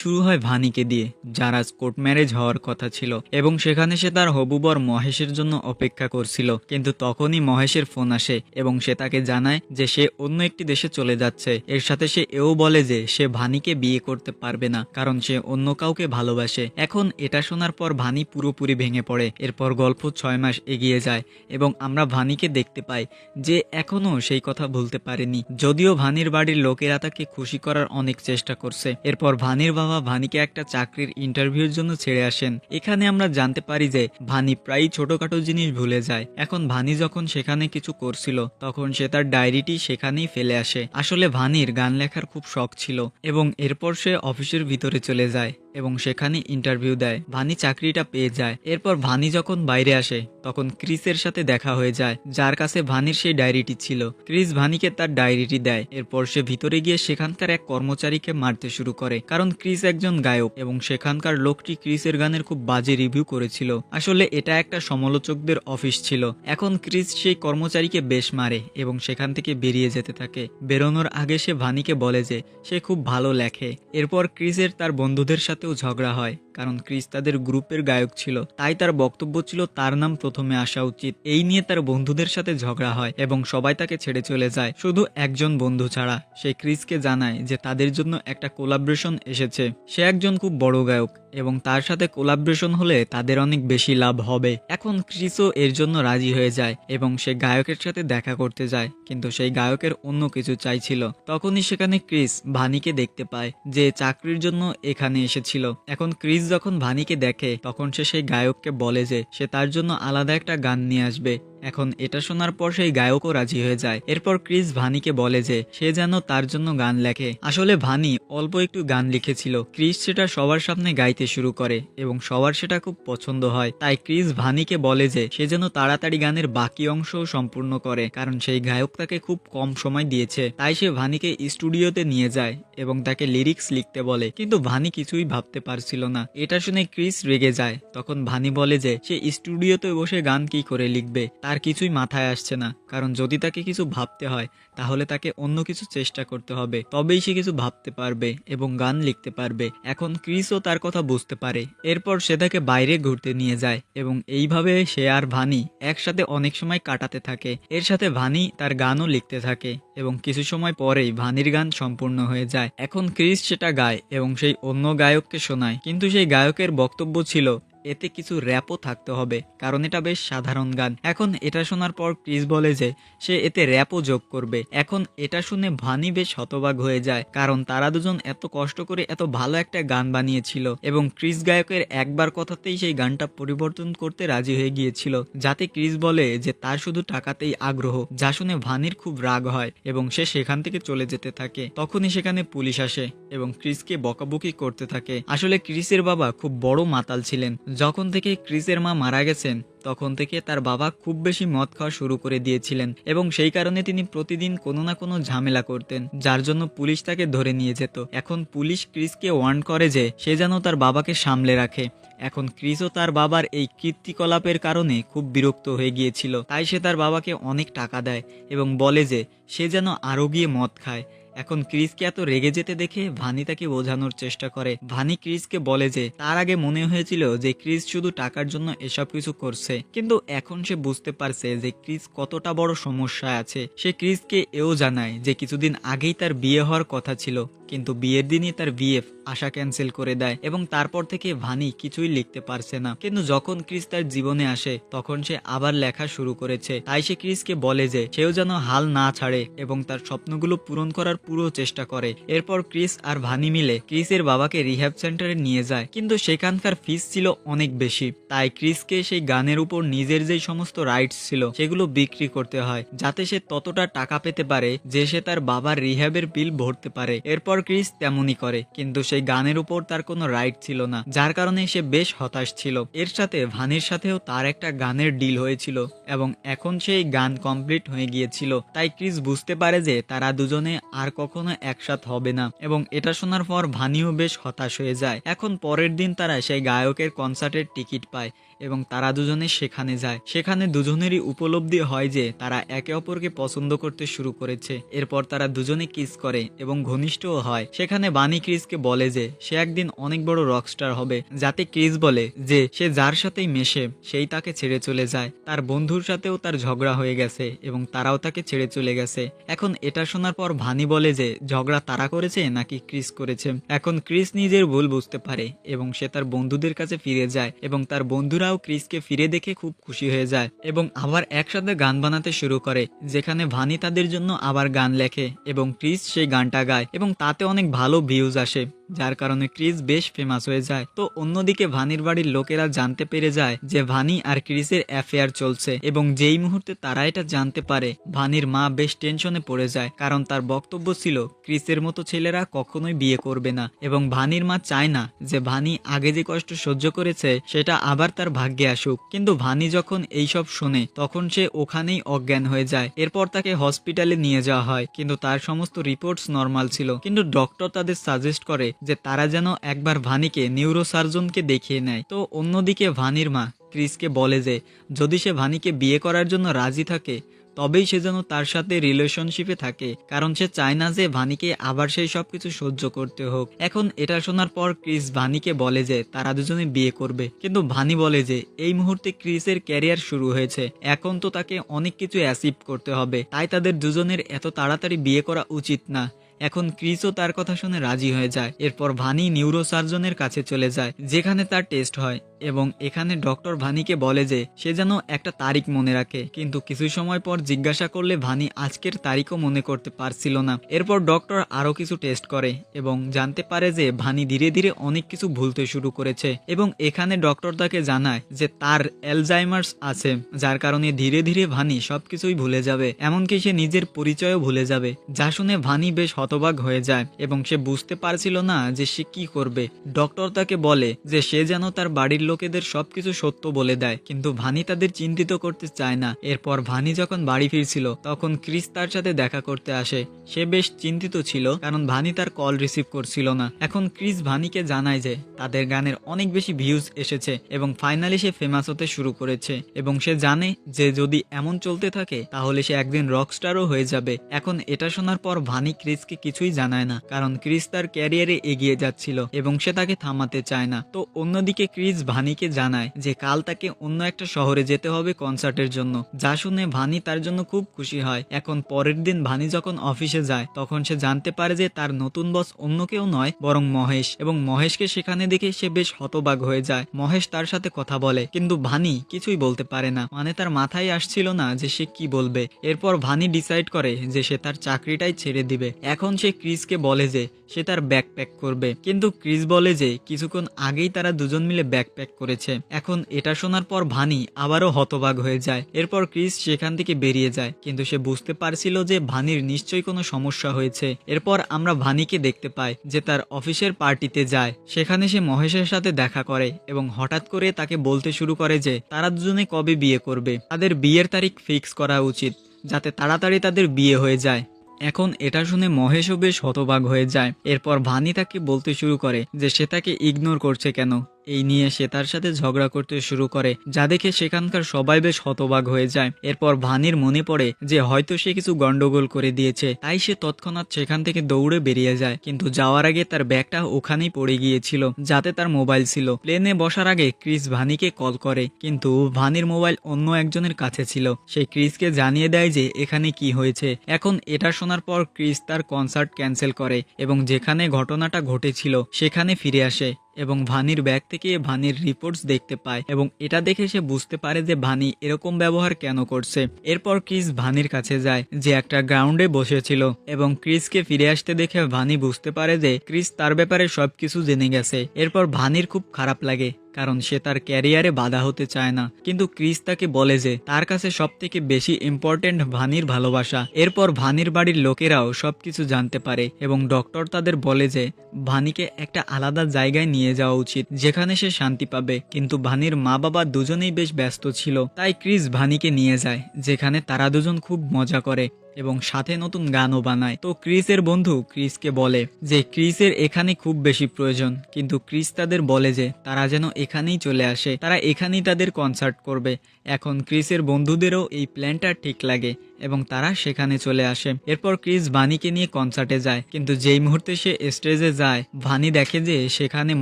শুরু হয় ভানিকে দিয়ে, যার আজ কোর্ট ম্যারেজ হওয়ার কথা ছিল এবং সেখানে সে তার হবু বর মহেশের জন্য অপেক্ষা করছিল। কিন্তু তখনই মহেশের ফোন আসে এবং সে তাকে জানায় যে সে অন্য একটি দেশে চলে যাচ্ছে। এর সাথে সে এও বলে যে সে ভানিকে বিয়ে করতে পারবে না, কারণ সে অন্য কাউকে ভালোবাসে। এখন এটা শোনার পর ভানি পুরোপুরি ভেঙে পড়ে। এরপর গল্প 6 মাস এগিয়ে যায় এবং আমরা ভানিকে দেখতে পাই যে এখনও সেই কথা ভুলতে পারেনি, যদিও ভানির বাড়ির লোকেরা তাকে খুশি করার অনেক চেষ্টা করছে। এরপর ভানির বাবা ভানিকে একটা চাকরির ইন্টারভিউর জন্য ছেড়ে আসেন। এখানে আমরা জানতে পারি যে ভানি প্রায় ছোটখাটো জিনিস ভুলে যায়। এখন ভানি যখন সেখানে কিছু করছিল তখন সে তার ডায়েরিটি সেখানেই ফেলে আসে। আসলে ভানির গান লেখার খুব শখ ছিল এবং এরপর সে অফিসের ভিতরে চলে যায় এবং সেখানে ইন্টারভিউ দেয়। ভানি চাকরিটা পেয়ে যায়। এরপর ভানি যখন বাইরে আসে তখন ক্রিসের সাথে দেখা হয়ে যায়, যার কাছে ভানির সেই ডায়েরিটি ছিল। ক্রিস ভানিকে তার ডায়েরিটি দেয়। এরপর সে ভিতরে গিয়ে সেখানকার এক কর্মচারীকে মারতে শুরু করে, কারণ ক্রিস একজন গায়ক এবং সেখানকার লোকটি ক্রিসের গানের খুব বাজে রিভিউ করেছিল। আসলে এটা একটা সমালোচকদের অফিস ছিল। এখন ক্রিস সেই কর্মচারীকে বেশ মারে এবং সেখান থেকে বেরিয়ে যেতে থাকে। বেরোনোর আগে সে ভানিকে বলে যে সে খুব ভালো লেখে। এরপর ক্রিসের তার বন্ধুদের সাথেও ঝগড়া হয়, কারণ ক্রিস তাদের গ্রুপের গায়ক ছিল, তাই তার বক্তব্য ছিল তার নাম প্রথমে আসা উচিত। এই নিয়ে তার বন্ধুদের সাথে ঝগড়া হয় এবং সবাই তাকে ছেড়ে চলে যায়, শুধু একজন বন্ধু ছাড়া। সে ক্রিসকে জানায় যে তাদের জন্য একটা কোলাবরেশন এসেছে। সে একজন খুব বড় গায়ক এবং তার সাথে কোলাবরেশন হলে তাদের অনেক বেশি লাভ হবে। এখন ক্রিসও এর জন্য রাজি হয়ে যায় এবং সে গায়কের সাথে দেখা করতে যায়, কিন্তু সেই গায়কের অন্য কিছু চাইছিল। তখনই সেখানে ক্রিস ভানিকে দেখতে পায় যে চাকরির জন্য এখানে এসেছিল। এখন ক্রিস যখন ভানিকে দেখে তখন সে সেই গায়ককে বলে যে সে তার জন্য আলাদা একটা গান নিয়ে আসবে। এখন এটা শোনার পর সেই গায়কও রাজি হয়ে যায়। এরপর ক্রিস ভানিকে বলে যে সে যেন তার জন্য গান লেখে। আসলে ভানি অল্প একটু গান লিখেছিল। ক্রিস সেটা সবার সামনে গাইতে শুরু করে এবং সবার সেটা খুব পছন্দ হয়। তাই ক্রিস ভানিকে বলে যে সে যেন তাড়াতাড়ি গানের বাকি অংশও সম্পূর্ণ করে, কারণ সেই গায়ক তাকে খুব কম সময় দিয়েছে। তাই সে ভানিকে স্টুডিওতে নিয়ে যায় এবং তাকে লিরিক্স লিখতে বলে, কিন্তু ভানি কিছুই ভাবতে পারছিল না। এটা শুনে ক্রিস রেগে যায়। তখন ভানি বলে যে সে স্টুডিওতে বসে গান কি করে লিখবে, তার কিছুই মাথায় আসছে না, কারণ যদি তাকে কিছু ভাবতে হয় তাহলে তাকে অন্য কিছু চেষ্টা করতে হবে, তবেই সে কিছু ভাবতে পারবে এবং গান লিখতে পারবে। এখন ক্রিসও তার কথা বুঝতে পারে। এরপর সে তাকে বাইরে ঘুরতে নিয়ে যায় এবং এইভাবে সে আর ভানি একসাথে অনেক সময় কাটাতে থাকে। এর সাথে ভানি তার গানও লিখতে থাকে এবং কিছু সময় পরেই ভানির গান সম্পূর্ণ হয়ে যায়। এখন ক্রিস সেটা গায় এবং সেই অন্য গায়ককে শোনায়, কিন্তু সেই গায়কের বক্তব্য ছিল এতে কিছু র্যাপও থাকতে হবে, কারণ এটা বেশ সাধারণ গান। এখন এটা শোনার পর ক্রিস বলে যে সে এতে র্যাপও যোগ করবে। এখন এটা শুনে ভানি বেশ হতবাক হয়ে যায়, কারণ তারা দুজন এত কষ্ট করে এত ভালো একটা গান বানিয়েছিল এবং ক্রিস গায়কের একবার কথাতেই সেই গানটা পরিবর্তন করতে রাজি হয়ে গিয়েছিল, যাতে ক্রিস বলে যে তার শুধু টাকাতেই আগ্রহ। যা শুনে ভানির খুব রাগ হয় এবং সে সেখান থেকে চলে যেতে থাকে। তখনই সেখানে পুলিশ আসে এবং ক্রিসকে বকাবকি করতে থাকে। আসলে ক্রিসের বাবা খুব বড় মাতাল ছিলেন। যখন থেকে ক্রিসের মা মারা গেছেন তখন থেকে তার বাবা খুব বেশি মদ খাওয়া শুরু করে দিয়েছিলেন এবং সেই কারণে তিনি প্রতিদিন কোনো না কোনো ঝামেলা করতেন, যার জন্য পুলিশ তাকে ধরে নিয়ে যেত। এখন পুলিশ ক্রিসকে ওয়ার্ন করে যে সে যেন তার বাবাকে সামলে রাখে। এখন ক্রিসও তার বাবার এই কীর্তিকলাপের কারণে খুব বিরক্ত হয়ে গিয়েছিল, তাই সে তার বাবাকে অনেক টাকা দেয় এবং বলে যে সে যেন আরও গিয়ে মদ খায়। এখন ক্রিসকে এত রেগে যেতে দেখে ভানি তাকে বোঝানোর চেষ্টা করে। ভানি ক্রিসকে বলে যে তার আগে মনে হয়েছিল যে ক্রিস শুধু টাকার জন্য এসব কিছু করছে, কিন্তু এখন সে বুঝতে পারছে যে ক্রিস কতটা বড় সমস্যায় আছে। সে ক্রিসকে এও জানায় যে কিছুদিন আগেই তার বিয়ে হওয়ার কথা ছিল, কিন্তু বিয়ের দিনই তার বিএফ আশা ক্যান্সেল করে দেয় এবং তারপর থেকে ভানি কিছুই লিখতে পারছে না। কিন্তু যখন ক্রিস তার জীবনে আসে তখন সে আবার লেখা শুরু করেছে। তাই সে ক্রিসকে বলে যে সেও যেন হাল না ছাড়ে এবং তার স্বপ্নগুলো পূরণ করার পুরো চেষ্টা করে। এরপর ক্রিস আর ভানি মিলে ক্রিসের বাবাকে রিহ্যাব সেন্টারে নিয়ে যায়, কিন্তু সেখানকার ফিস ছিল অনেক বেশি। তাই ক্রিসকে সেই গানের উপর নিজের যেই সমস্ত রাইটস ছিল সেগুলো বিক্রি করতে হয়, যাতে সে ততটা টাকা পেতে পারে যে সে তার বাবার রিহ্যাবের বিল ভরতে পারে। এরপর ক্রিস তেমনই করে, কিন্তু সেই গানের উপর তার কোনো রাইট ছিল না, যার কারণে সে বেশ হতাশ ছিল। এর সাথে ভানির সাথেও তার একটা গানের ডিল হয়েছিল এবং এখন সেই গান কমপ্লিট হয়ে গিয়েছিল। তাই ক্রিস বুঝতে পারে যে তারা দুজনে আর কখনো একসাথ হবে না এবং এটা শোনার পর ভানিও বেশ হতাশ হয়ে যায়। এখন পরের দিন তারা সেই গায়কের কনসার্টের টিকিট পায় এবং তারা দুজনে সেখানে যায়। সেখানে দুজনেরই উপলব্ধি হয় যে তারা একে অপরকে পছন্দ করতে শুরু করেছে। এরপর তারা দুজনে কিস করে এবং ঘনিষ্ঠও হয়। হয়। সেখানে বানি ক্রিসকে বলে যে সে একদিন অনেক বড় রকস্টার হবে, যাতে ক্রিস বলে যে সে যার সাথেই মেশে সেই তাকে ছেড়ে চলে যায়। তার বন্ধুর সাথেও তার ঝগড়া হয়ে গেছে এবং তারাও তাকে ছেড়ে চলে গেছে। এখন এটা শোনার পর ভানি বলে যে ঝগড়া তারা করেছে নাকি ক্রিস করেছে। এখন ক্রিস নিজের ভুল বুঝতে পারে এবং সে তার বন্ধুদের কাছে ফিরে যায় এবং তার বন্ধুরাও ক্রিসকে ফিরে দেখে খুব খুশি হয়ে যায় এবং আবার একসাথে গান বানাতে শুরু করে, যেখানে ভানি তাদের জন্য আবার গান লেখে এবং ক্রিস সেই গানটা গায় এবং তাতে অনেক ভালো ভিউজ আসে, যার কারণে ক্রিস বেশ ফেমাস হয়ে যায়। তো অন্যদিকে ভানির বাড়ির লোকেরা জানতে পেরে যায় যে ভানি আর ক্রিসের অ্যাফেয়ার চলছে এবং যেই মুহূর্তে তারা এটা জানতে পারে ভানির মা বেশ টেনশনে পড়ে যায়, কারণ তার বক্তব্য ছিল ক্রিসের মতো ছেলেরা কখনোই বিয়ে করবে না এবং ভানির মা চায় না যে ভানি আগে যে কষ্ট সহ্য করেছে সেটা আবার তার ভাগ্যে আসুক। কিন্তু ভানি যখন এইসব শোনে তখন সে ওখানেই অজ্ঞান হয়ে যায়। এরপর তাকে হসপিটালে নিয়ে যাওয়া হয়, কিন্তু তার সমস্ত রিপোর্টস নর্মাল ছিল। কিন্তু ডক্টর তাদের সাজেস্ট করে যে তারা যেন একবার ভানিকে নিউরোসার্জনকে দেখিয়ে নেয়। তো অন্যদিকে ভানির মা ক্রিসকে বলে যে যদি সে ভানিকে বিয়ে করার জন্য রাজি থাকে তবেই সে যেন তার সাথে রিলেশনশিপে থাকে, কারণ সে চায় না যে ভানিকে আবার সেই সবকিছু সহ্য করতে হোক। এখন এটা শোনার পর ক্রিস ভানিকে বলে যে তারা দুজনে বিয়ে করবে, কিন্তু ভানি বলে যে এই মুহূর্তে ক্রিসের ক্যারিয়ার শুরু হয়েছে, এখন তো তাকে অনেক কিছু অ্যাচিভ করতে হবে, তাই তাদের দুজনের এত তাড়াতাড়ি বিয়ে করা উচিত না। এখন ক্রিসও তার কথা শুনে রাজি হয়ে যায়। এরপর ভানি নিউরোসার্জনের কাছে চলে যায়, যেখানে তার টেস্ট হয় এবং এখানে ডক্টর ভানিকে বলে যে সে যেন একটা তারিখ মনে রাখে, কিন্তু কিছু সময় পর জিজ্ঞাসা করলে ভানি আজকের তারিখও মনে করতে পারছিল না। এরপর ডক্টর আরো কিছু টেস্ট করে এবং জানতে পারে যে ভানি ধীরে ধীরে অনেক কিছু ভুলতে শুরু করেছে এবং এখানে ডক্টর তাকে জানায় যে তার অ্যালজাইমার্স আছে, যার কারণে ধীরে ধীরে ভানি সবকিছুই ভুলে যাবে, এমনকি সে নিজের পরিচয়ও ভুলে যাবে। যা শুনে ভানি বেশ হতবাক হয়ে যায় এবং সে বুঝতে পারছিল না যে সে কি করবে। ডক্টর তাকে বলে যে সে যেন তার বাড়ির লোকেদের সবকিছু সত্য বলে দেয়, কিন্তু ভানি তাদের চিন্তিত করতে চায় না। এরপর ভানি যখন বাড়ি ফিরছিল তখন ক্রিস তার সাথে দেখা করতে আসে। সে বেশ চিন্তিত ছিল কারণ ভানি তার কল রিসিভ করছিল না। এখন ক্রিস ভানিকে জানায় যে তাদের গানের অনেক বেশি ভিউজ এসেছে এবং ফাইনালি সে ফেমাস হতে শুরু করেছে এবং সে জানে যে যদি এমন চলতে থাকে তাহলে সে একদিন রকস্টারও হয়ে যাবে। এখন এটা শোনার পর ভানি ক্রিসকে কিছুই জানায় না, কারণ ক্রিস তার ক্যারিয়ারে এগিয়ে যাচ্ছিল এবং সে তাকে থামাতে চায় না। তো অন্যদিকে ক্রিস ভানিকে জানায় যে কাল তাকে অন্য একটা শহরে যেতে হবে কনসার্টের জন্য, যা শুনে ভানি তার জন্য খুব খুশি হয়। এখন পরের দিন ভানি যখন অফিসে যায় তখন সে জানতে পারে যে তার নতুন বস অন্য কেউ নয় বরং মহেশ, এবং মহেশকে সেখানে দেখে সে বেশ হতবাক হয়ে যায়। মহেশ তার সাথে কথা বলে কিন্তু ভানি কিছুই বলতে পারে না, মানে তার মাথায় আসছিল না যে সে কি বলবে। এরপর ভানি ডিসাইড করে যে সে তার চাকরিটাই ছেড়ে দিবে। এখন সে ক্রিসকে বলে যে সে তার ব্যাকপ্যাক করবে, কিন্তু ক্রিস বলে যে কিছুক্ষণ আগেই তারা দুজন মিলে ব্যাকপ্যাক করেছে। এখন এটা শোনার পর ভানি আবারও হতবাক হয়ে যায়। এরপর ক্রিস সেখান থেকে বেরিয়ে যায়, কিন্তু সে বুঝতে পারছিল যে ভানির নিশ্চয়ই কোনো সমস্যা হয়েছে। এরপর আমরা ভানিকে দেখতে পাই যে তার অফিসের পার্টিতে যায়। সেখানে সে মহেশের সাথে দেখা করে এবং হঠাৎ করে তাকে বলতে শুরু করে যে তারা দুজনে কবে বিয়ে করবে, তাদের বিয়ের তারিখ ফিক্স করা উচিত যাতে তাড়াতাড়ি তাদের বিয়ে হয়ে যায়। এখন এটা শুনে মহেশও বেশ হতবাক হয়ে যায়। এরপর ভানি তাকে বলতে শুরু করে যে সে তাকে ইগনোর করছে কেন। এই নিয়ে সে তার সাথে ঝগড়া করতে শুরু করে, যা দেখে সেখানকার সবাই বেশ হতবাক হয়ে যায়। এরপর ভানির মনে পড়ে যে হয়তো সে কিছু গন্ডগোল করে দিয়েছে, তাই সে তৎক্ষণাৎ সেখান থেকে দৌড়ে বেরিয়ে যায়। কিন্তু যাওয়ার আগে তার ব্যাগটা ওখানেই পড়ে গিয়েছিল, যাতে তার মোবাইল ছিল। প্লেনে বসার আগে ক্রিস ভানিকে কল করে, কিন্তু ভানির মোবাইল অন্য একজনের কাছে ছিল। সে ক্রিসকে জানিয়ে দেয় যে এখানে কি হয়েছে। এখন এটা শোনার পর ক্রিস তার কনসার্ট ক্যান্সেল করে এবং যেখানে ঘটনাটা ঘটেছিল সেখানে ফিরে আসে এবং ভানির ব্যাগ থেকে ভানির রিপোর্টস দেখতে পায় এবং এটা দেখে সে বুঝতে পারে যে ভানি এরকম ব্যবহার কেন করছে। এরপর ক্রিস ভানির কাছে যায় যে একটা গ্রাউন্ডে বসেছিল এবং ক্রিসকে ফিরে আসতে দেখে ভানি বুঝতে পারে যে ক্রিস তার ব্যাপারে সবকিছু জেনে গেছে। এরপর ভানির খুব খারাপ লাগে, কারণ সে তার ক্যারিয়ারে বাধা হতে চায় না, কিন্তু ক্রিস তাকে বলে যে তার কাছে সব থেকে বেশি ইম্পর্টেন্ট ভানির ভালোবাসা। এরপর ভানির বাড়ির লোকেরাও সবকিছু জানতে পারে এবং ডক্টর তাদের বলে যে ভানিকে একটা আলাদা জায়গায় নিয়ে যাওয়া উচিত যেখানে সে শান্তি পাবে, কিন্তু ভানির মা বাবা দুজনেই বেশ ব্যস্ত ছিল। তাই ক্রিস ভানিকে নিয়ে যায়, যেখানে তারা দুজন খুব মজা করে এবং সাথে নতুন গানও বানায়। তো ক্রিসের বন্ধু ক্রিসকে বলে যে ক্রিসের এখানে খুব বেশি প্রয়োজন, কিন্তু ক্রিস তাদের বলে যে তারা যেন এখানেই চলে আসে, তারা এখানেই তাদের কনসার্ট করবে। এখন ক্রিসের বন্ধুদেরও এই প্ল্যানটা ঠিক লাগে এবং তারা সেখানে চলে আসে। এরপর ক্রিস ভানিকে নিয়ে কনসার্টে যায়, কিন্তু যেই মুহূর্তে সে স্টেজে যায় ভানি দেখে যে সেখানে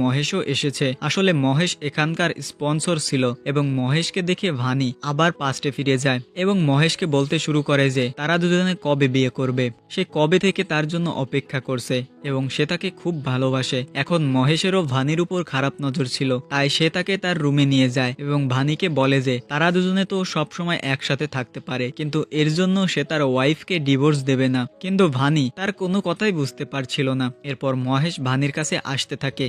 মহেশও এসেছে। আসলে মহেশ এখানকার স্পন্সর ছিল এবং মহেশকে দেখে ভানি আবার পাস্টে ফিরে যায় এবং মহেশকে বলতে শুরু করে যে তারা দুজনে কবে বিয়ে করবে। সে কবে থেকে তার জন্য অপেক্ষা করছে এবং সে তাকে খুব ভালোবাসে। এখন মহেশেরও ভানির উপর খারাপ নজর ছিল, তাই সে তাকে তার রুমে নিয়ে যায় এবং ভানিকে বলে যে তারা দুজনে তো সবসময় একসাথে থাকতে পারে, কিন্তু এর জন্য সে তার ওয়াইফকে ডিভোর্স দেবে না। কিন্তু ভানি তার কোনো কথাই বুঝতে পারছিল না। এরপর মহেশ ভানির কাছে আসতে থাকে,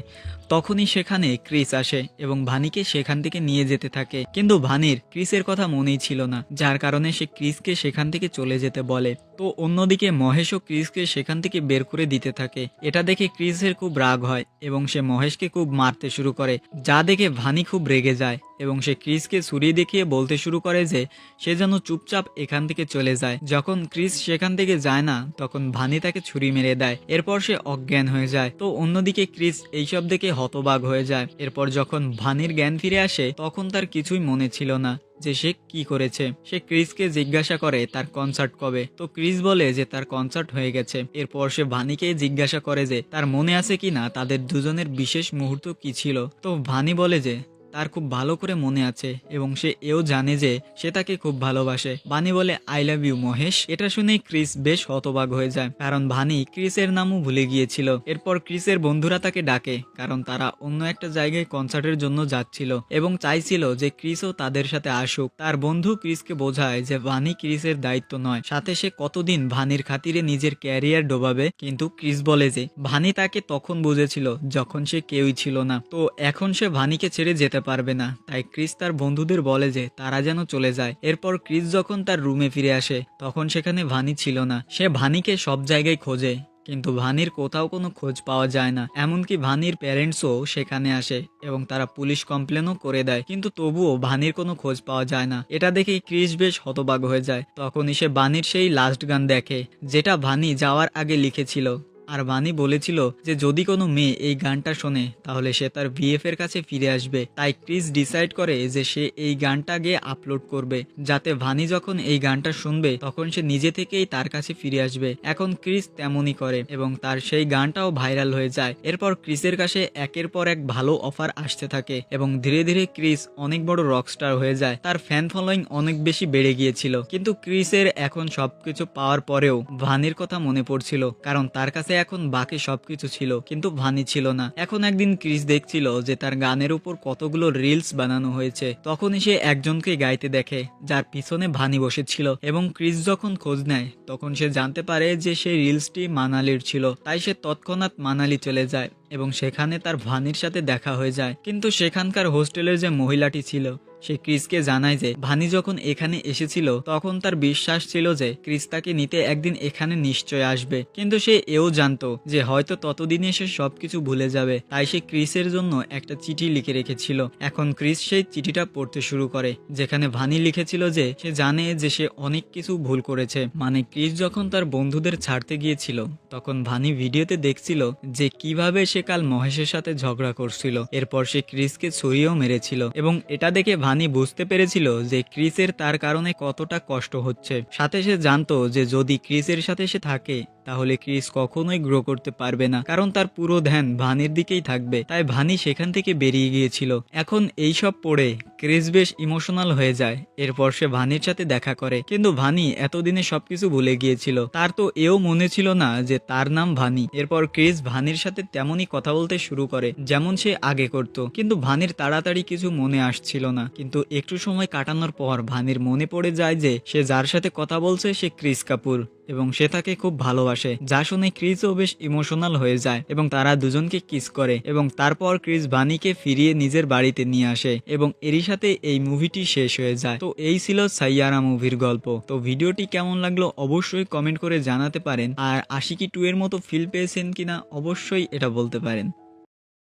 তখনই সেখানে ক্রিস আসে এবং ভানিকে সেখান থেকে নিয়ে যেতে থাকে। কিন্তু ভানির ক্রিসের কথা মনেই ছিল না, যার কারণে সে ক্রিসকে সেখান থেকে চলে যেতে বলে। তো অন্যদিকে মহেশও ক্রিসকে সেখান থেকে বের করে দিতে থাকে। এটা দেখে ক্রিসের খুব রাগ হয় এবং সে মহেশকে খুব মারতে শুরু করে, যা দেখে ভানি খুব রেগে যায় এবং সে ক্রিসকে ছুরি দেখিয়ে বলতে শুরু করে যে সে যেন চুপচাপ এখান থেকে চলে যায়। যখন ক্রিস সেখান থেকে যায় না তখন ভানি তাকে ছুরি মেরে দেয়, এরপর সে অজ্ঞান হয়ে যায়। তো অন্যদিকে ক্রিস এইসব দেখে হতবাক হয়ে যায়। এরপর যখন ভানির জ্ঞান ফিরে আসে তখন তার কিছুই মনে ছিল না যে সে কি করেছে। সে ক্রিসকে জিজ্ঞাসা করে তার কনসার্ট কবে। তো ক্রিস বলে যে তার কনসার্ট হয়ে গেছে। এরপর সে ভানিকে জিজ্ঞাসা করে যে তার মনে আছে কিনা তাদের দুজনের বিশেষ মুহূর্ত কি ছিল। তো ভানি বলে যে তার খুব ভালো করে মনে আছে এবং সে এও জানে যে সে তাকে খুব ভালোবাসে। ভানি বলে আই লাভ ইউ মহেশ। এটা শুনে ক্রিস বেশ হতবাক হয়ে যায়, কারণ ভানি ক্রিসের নামও ভুলে গিয়েছিল। এরপর ক্রিসের বন্ধুরা তাকে ডাকে, কারণ তারা অন্য একটা জায়গায় কনসার্টের জন্য যাচ্ছিল এবং চাইছিল যে ক্রিসও তাদের সাথে আসুক। তার বন্ধু ক্রিসকে বোঝায় যে ভানি ক্রিসের দায়িত্ব নয়, সাথে সে কতদিন ভানির খাতিরে নিজের ক্যারিয়ার ডোবাবে। কিন্তু ক্রিস বলে যে ভানি তাকে তখন বুঝেছিল যখন সে কেউই ছিল না, তো এখন সে ভানিকে ছেড়ে যেতে পারবে না। তাই ক্রিস তার বন্ধুদের বলে যে তারা যেন চলে যায়। এরপর ক্রিস যখন তার রুমে ফিরে আসে তখন সেখানে ভানি ছিল না। সে ভানিকে সব জায়গায় খোঁজে, কিন্তু ভানির কোথাও কোনো খোঁজ পাওয়া যায় না। এমনকি ভানির প্যারেন্টসও সেখানে আসে এবং তারা পুলিশ কমপ্লেনও করে দেয়, কিন্তু তবুও ভানির কোনো খোঁজ পাওয়া যায় না। এটা দেখে ক্রিস বেশ হতবাক হয়ে যায়। তখনই সে ভানির সেই লাস্ট গান দেখে, যেটা ভানি যাওয়ার আগে লিখেছিল। আর ভানি বলেছিল যে যদি কোনো মেয়ে এই গানটা শোনে তাহলে সে তার বিএফ এর কাছে ফিরে আসবে। তাই ক্রিস ডিসাইড করে যে সে এই গানটা গিয়ে আপলোড করবে, যাতে ভানি যখন এই গানটা শুনবে তখন সে নিজে থেকেই তার কাছে ফিরে আসবে। এখন ক্রিস তেমনই করে এবং তার সেই গানটাও ভাইরাল হয়ে যায়। এরপর ক্রিসের কাছে একের পর এক ভালো অফার আসতে থাকে এবং ধীরে ধীরে ক্রিস অনেক বড় রকস্টার হয়ে যায়। তার ফ্যান ফলোয়িং অনেক বেশি বেড়ে গিয়েছিল। কিন্তু ক্রিসের এখন সবকিছু পাওয়ার পরেও ভানির কথা মনে পড়ছিল, কারণ তার কাছে এখন বাকি সবকিছু ছিল কিন্তু ভানি ছিল না। এখন একদিন ক্রিস দেখছিল যে তার গানের উপর কতগুলো রিলস বানানো হয়েছে। তখনই সে একজনকে গাইতে দেখে যার পিছনে ভানি বসেছিল এবং ক্রিস যখন খোঁজ নেয় তখন সে জানতে পারে যে সেই রিলসটি মানালির ছিল। তাই সে তৎক্ষণাৎ মানালি চলে যায় এবং সেখানে তার ভানির সাথে দেখা হয়ে যায়। কিন্তু সেখানকার হোস্টেলের যে মহিলাটি ছিল সে ক্রিসকে জানায় যে ভানি যখন এখানে এসেছিল তখন তার বিশ্বাস ছিল যে ক্রিস তাকে নিতে একদিন এখানে নিশ্চয় আসবে, কিন্তু সে এও জানতো যে হয়তো ততদিনে সে সবকিছু ভুলে যাবে। তাই সে ক্রিসের জন্য একটা চিঠি লিখে রেখেছিল। এখন ক্রিস সেই চিঠিটা পড়তে শুরু করে, যেখানে ভানি লিখেছিল যে সে জানে যে সে অনেক কিছু ভুল করেছে। মানে ক্রিস যখন তার বন্ধুদের ছাড়তে গিয়েছিল তখন ভানি ভিডিওতে দেখছিল যে কিভাবে সে কাল মহেশের সাথে ঝগড়া করছিল। এরপর সে ক্রিসকে ছুরিও মেরেছিল এবং এটা দেখে ভানি বুঝতে পেরেছিল যে ক্রিসের তার কারণে কতটা কষ্ট হচ্ছে। সাথে সে জানতো যে যদি ক্রিসের সাথে সে থাকে তাহলে ক্রিস কখনোই গ্রো করতে পারবে না, কারণ তার পুরো ধ্যান ভানির দিকেই থাকবে। তাই ভানি সেখান থেকে বেরিয়ে গিয়েছিল। এখন এইসব পড়ে ক্রিস বেশ ইমোশনাল হয়ে যায়। এরপর সে ভানির সাথে দেখা করে, কিন্তু ভানি এতদিনে সবকিছু ভুলে গিয়েছিল। তার তো এও মনে ছিল না যে তার নাম ভানি। এরপর ক্রিস ভানির সাথে তেমনই কথা বলতে শুরু করে যেমন সে আগে করত, কিন্তু ভানির তাড়াতাড়ি কিছু মনে আসছিল না। কিন্তু একটু সময় কাটানোর পর ভানির মনে পড়ে যায় যে সে যার সাথে কথা বলছে সে ক্রিস কাপুর এবং সে তাকে খুব ভালোবাসে, যা শুনে ক্রিসও বেশ ইমোশনাল হয়ে যায় এবং তারা দুজনকে কিস করে এবং তারপর ক্রিস ভানিকে ফিরিয়ে নিজের বাড়িতে নিয়ে আসে এবং এরই সাথে এই মুভিটি শেষ হয়ে যায়। তো এই ছিল সাইয়ারা মুভির গল্প। তো ভিডিওটি কেমন লাগলো অবশ্যই কমেন্ট করে জানাতে পারেন, আর আশিকি 2 এর মতো ফিল পেয়েছেন কিনা অবশ্যই এটা বলতে পারেন।